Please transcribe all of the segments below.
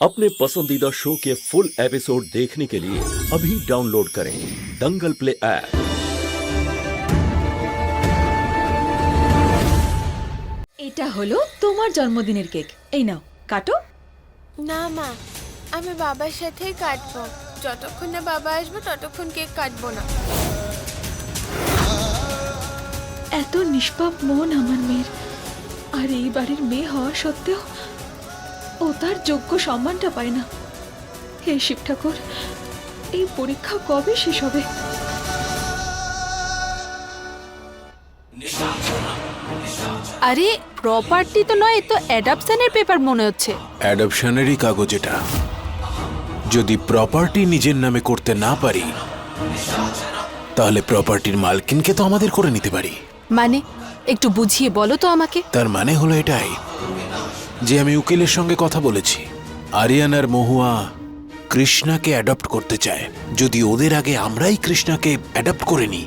अपने पसंदीदा शो के फुल एपिसोड देखने के लिए अभी डाउनलोड करें दंगल प्ले ऐप। এটা হলো তোমার জন্মদিনের কেক। এই নাও কাটো। না মা, আমি বাবার সাথেই কাটবো। যতক্ষণ না বাবা আসবে ততক্ষণ কেক কাটবো না। এত নিষ্পাপ মন আমার মেয়ের, আর এই বাড়ির মেয়ে হওয়া সত্ত্বেও ও তার যোগ্য সম্মানটা পায় না। হে শিব ঠাকুর, এই পরীক্ষা কবে শেষ হবে? আরে প্রপার্টি তো নয়, তো অ্যাডাপশনের পেপার মনে হচ্ছে। অ্যাডপশনেরই কাগজ এটা। যদি প্রপার্টি নিজের নামে করতে না পারি তাহলে প্রপার্টির মালকিনকে তো আমাদের করে নিতে পারি। মানে একটু বুঝিয়ে বলো তো আমাকে। তার মানে হলো এটাই যে আমি উকিলের সঙ্গে কথা বলেছি, আরিয়ান আর মহুয়া কৃষ্ণাকে অ্যাডপ্ট করতে চায়। যদি ওদের আগে আমরাই কৃষ্ণাকে অ্যাডপ্ট করে নিই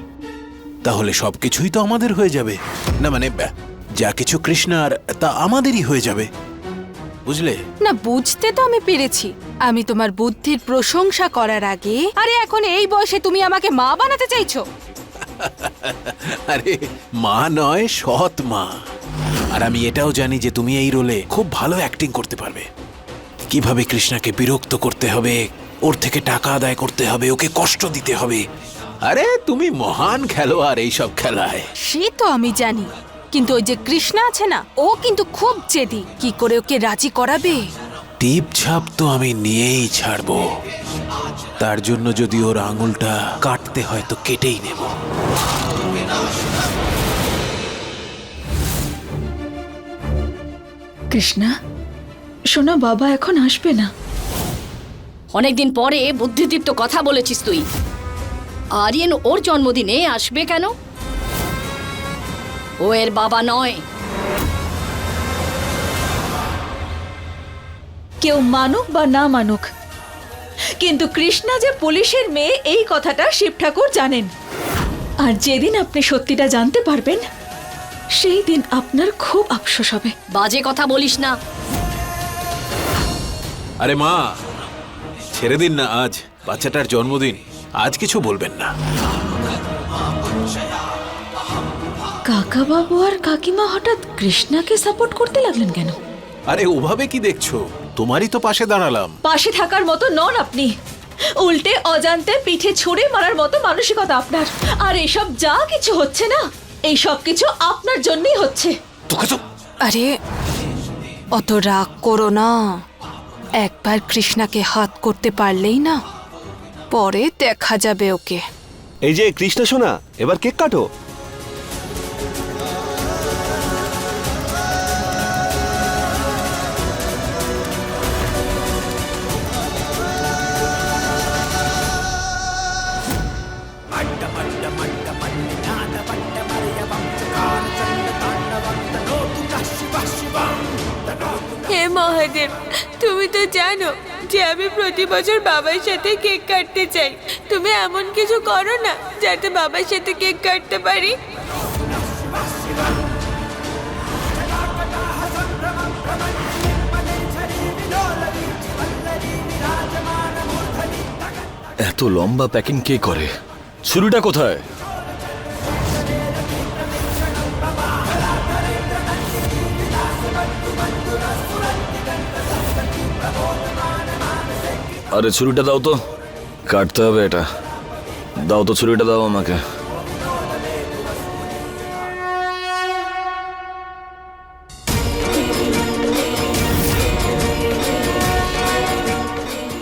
তাহলে সবকিছুই তো আমাদের হয়ে যাবে। না মানে যা কিছু কৃষ্ণার তা আমাদেরই হয়ে যাবে, বুঝলে? না, বুঝতে তো আমি পেরেছি। আমি তোমার বুদ্ধির প্রশংসা করার আগে, আরে এখন এই বয়সে তুমি আমাকে মা বানাতে চাইছো? আরে মা নয়, সৎ মা। আর আমি এটাও জানি যে তুমি এই রোলে খুব ভালো অ্যাক্টিং করতে পারবে। কিভাবে কৃষ্ণাকে বিরক্ত করতে হবে, ওর থেকে টাকা আদায় করতে হবে, ওকে কষ্ট দিতে হবে। আরে তুমি মহান খেলোয়াড় এইসব খেলায়। সে তো আমি জানি, কিন্তু ওই যে কৃষ্ণা আছে না, ও কিন্তু খুব জেদি। কি করে ওকে রাজি করাবে? টিপ ছাপ তো আমি নিয়েই ছাড়বো। তার জন্য যদি ওর আঙুলটা কাটতে হয় তো কেটেই নেব। কৃষ্ণা শোনো, বাবা এখন আসবে না। অনেকদিন পরে বুদ্ধিদীপ্ত কথা বলেছিস তুই। আরিয়ান ওর জন্মদিনে আসবে কেন? ও এর বাবা নয়। কেউ মানুক বা না মানুক, কিন্তু কৃষ্ণা যে পুলিশের মেয়ে এই কথাটা শিব ঠাকুর জানেন। আর যেদিন আপনি সত্যিটা জানতে পারবেন সেই দিন আপনার খুব আফসোস হবে। বাজে কথা বলিস না। আরে মা, ছেড়ে দিন না, আজ বাচ্চাটার জন্মদিন, আজ কিছু বলবেন না। কাকা বাবু আর কাকিমা হঠাৎ কৃষ্ণাকে সাপোর্ট করতে লাগলেন কেন? আরে ওভাবে কি দেখছো? তোমারই তো পাশে দাঁড়ালাম। পাশে থাকার মতো নন আপনি, উল্টে অজান্তে পিঠে ছুঁড়ে মারার মতো মানসিকতা আপনার। আর এসব যা কিছু হচ্ছে না, এই সব কিছু আপনার জন্যই হচ্ছে। তোকে তো আরে অত রাগ করো না। একবার কৃষ্ণাকে হাত করতে পারলেই না, পরে দেখা যাবে ওকে। এই যে কৃষ্ণা সোনা, এবার কেক কাটো। হে মহাদেব, তুমি তো জানো যে আমি প্রতি বছর বাবার সাথে কেক কাটতে চাই। তুমি এমন কিছু করো না যাতে বাবার সাথে কেক কাটতে পারি। এত লম্বা প্যাকিং কে করে? ছুরিটা কোথায়? আরে ছুরিটা দাও তো, কাটতে হবে এটা। দাও তো ছুরিটা, দাও আমাকে।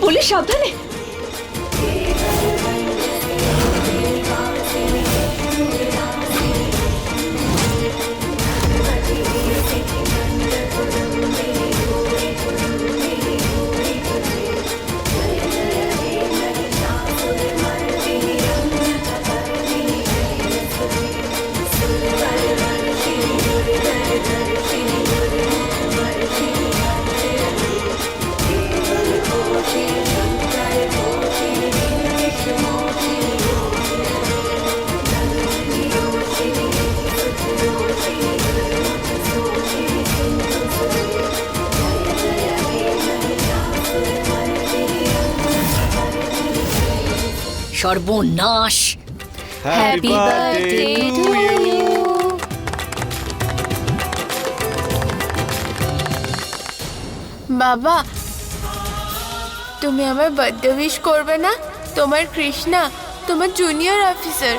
পুলিশ সাবধানে। সর্বনাশ। Happy birthday to you. বাবা, তুমি আমার বার্থডে উইশ করবে না? তোমার কৃষ্ণা তোমার জুনিয়র অফিসার।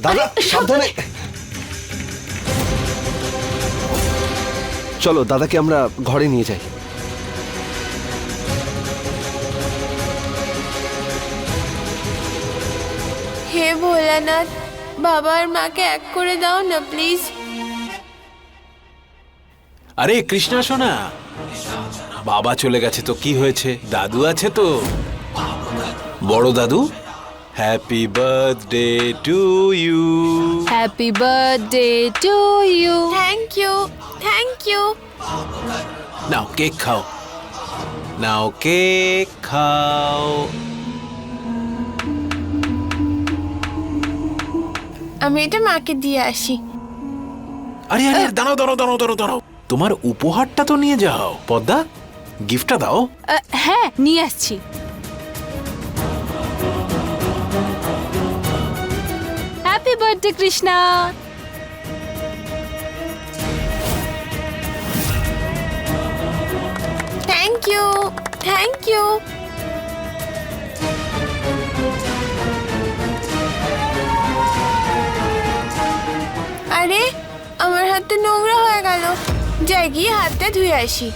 দাদা সাবধানে। চলো দাদাকে আমরা ঘরে নিয়ে যাই। হে ভোলানাথ, বাবা আর মাকে এক করে দাও না প্লিজ। আরে কৃষ্ণা সোনা, বাবা চলে গেছে তো কি হয়েছে, দাদু আছে তো, বড় দাদু। Happy birthday to you. Happy birthday to you. Thank you, thank you. নাও কেক খাও, নাও কেক খাও। আমি এটা মাকে দিয়ে আসি। আরে আরে দাঁড়াও দাঁড়াও দাঁড়াও দাঁড়াও দাঁড়াও, তোমার উপহারটা তো নিয়ে যাও। পদ্মা, গিফটটা দাও। হ্যাঁ, নিয়ে আসছি। Happy birthday Krishna. Thank you, thank you. আরে আমার হাতটা নোংরা হয়ে গেল, যাই গিয়ে হাতটা ধুয়ে আসি।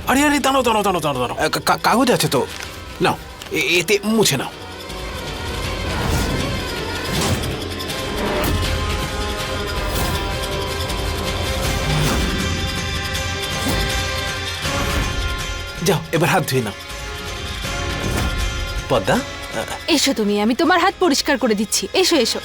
আরে আরে দাঁড়াও দাঁড়াও দাঁড়াও দাঁড়াও দাঁড়াও, কাগজ আছে তো, নাও এতে মুছে নাও। যাও এবার হাত ধুয়ে নাও। পদ্মা, এসো তুমি, আমি তোমার হাত পরিষ্কার করে দিচ্ছি। এসো এসো।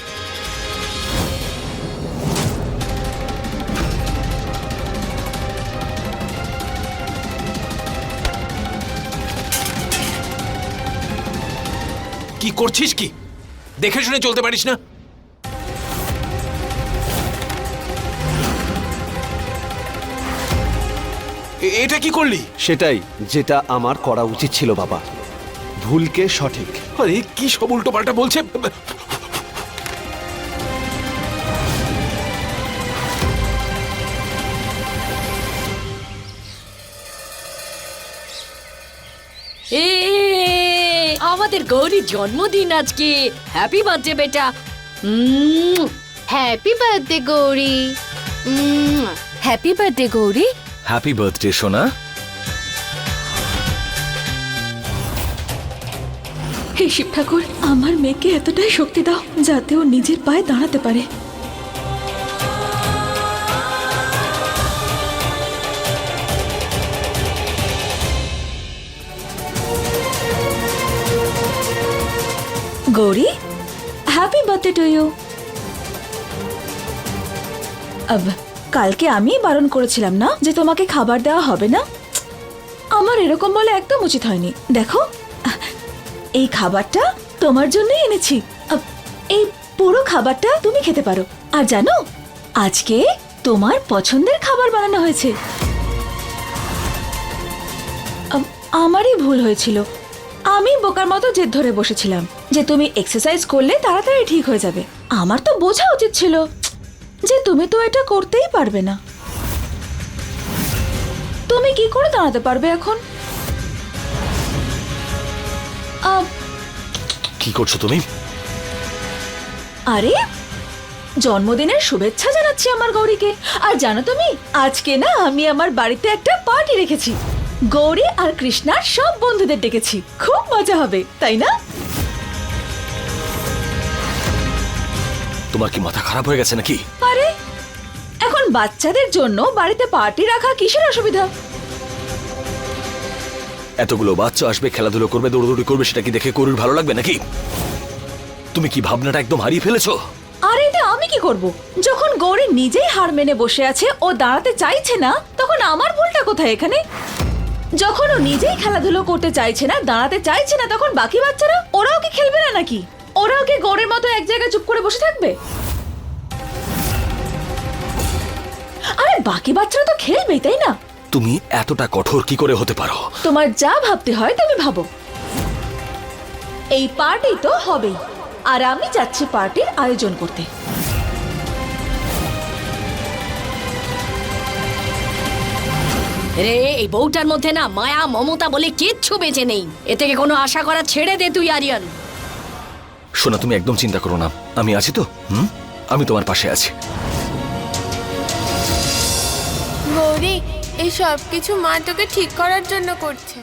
কি করছিস কি? দেখে শুনে চলতে পারিস না? এটা কি করলি? সেটাই যেটা আমার করা উচিত ছিল বাবা, ভুলকে সঠিক। আরে কি সব উল্টো পাল্টা বলছে। এ আমাদের গৌরীর জন্মদিন আজকে। হ্যাপি বার্থডে বেটা। Happy birthday Gauri. Happy birthday Gauri. Happy birthday সোনা। হে শিব ঠাকুর, আমার মেয়েকে এতটাই শক্তি দাও যাতে ও নিজের পায়ে দাঁড়াতে পারে। Gauri, happy birthday to you. কালকে আমি বারণ করেছিলাম না যে তোমাকে খাবার দেওয়া হবে না? আমার এরকম বলে একদম উচিত হয়নি। দেখো, এই খাবারটা তোমার জন্যই এনেছি। এই পুরো খাবারটা তুমি খেতে পারো। আর জানো, আজকে তোমার পছন্দের খাবার বানানো হয়েছে। আমারই ভুল হয়েছিল, আমি বোকার মতো জেদ ধরে বসেছিলাম যে তুমি এক্সারসাইজ করলে তাড়াতাড়ি ঠিক হয়ে যাবে। আমার তো বোঝা উচিত ছিল যে তুমি তো এটা করতেই পারবে না। তুমি কি করে দাঁড়াতে পারবে এখন? কি করছো তুমি? আরে, জন্মদিনের শুভেচ্ছা জানাচ্ছি আমার গৌরীকে। আর জানো তুমি, আজকে না আমি আমার বাড়িতে একটা পার্টি রেখেছি। গৌরী আর কৃষ্ণার সব বন্ধুদের ডেকেছি। খুব মজা হবে, তাই না? তোমার কি মাথা খারাপ হয়ে গেছে নাকি? আরে, এখন বাচ্চাদের জন্য বাড়িতে পার্টি রাখা কিসের অসুবিধা? এতগুলো বাচ্চা আসবে, খেলাধুলো করবে, দৌড়দৌড়ি করবে, সেটা কি দেখে গরুর ভালো লাগবে নাকি? তুমি কি ভাবনাটা একদম হারিয়ে ফেলেছো? আর এতে আমি কি করব? যখন গৌরী নিজেই হার মেনে বসে আছে, ও দাঁড়াতে চাইছে না, তখন আমার ভুলটা কোথায় এখানে? যখন ও নিজেই খেলাধুলো করতে চাইছে না, দাঁড়াতে চাইছে না, তখন বাকি বাচ্চারা ওরাও কি খেলবে না নাকি? ওরাও কি গৌরীর মতো এক জায়গায় চুপ করে বসে থাকবে? আরে বাকি বাচ্চারা তো খেলবেই, তাই না? তুমি এতটা কঠোর কি করে হতে পারো? তোমার যা ভাবতে হয় তুমি ভাবো। এই পার্টি তো হবেই, আর আমি যাচ্ছি পার্টির আয়োজন করতে। রে এই বউটার মধ্যে না মায়া মমতা বলে কিচ্ছু বেঁচে নেই। এ থেকে কোনো আশা করা ছেড়ে দে তুই আরিয়ান। শোনা, তুমি একদম চিন্তা করো না, আমি আছি তো। আমি তোমার পাশে আছি। গৌরী, এই সব কিছু মা তোকে ঠিক করার জন্য করছে।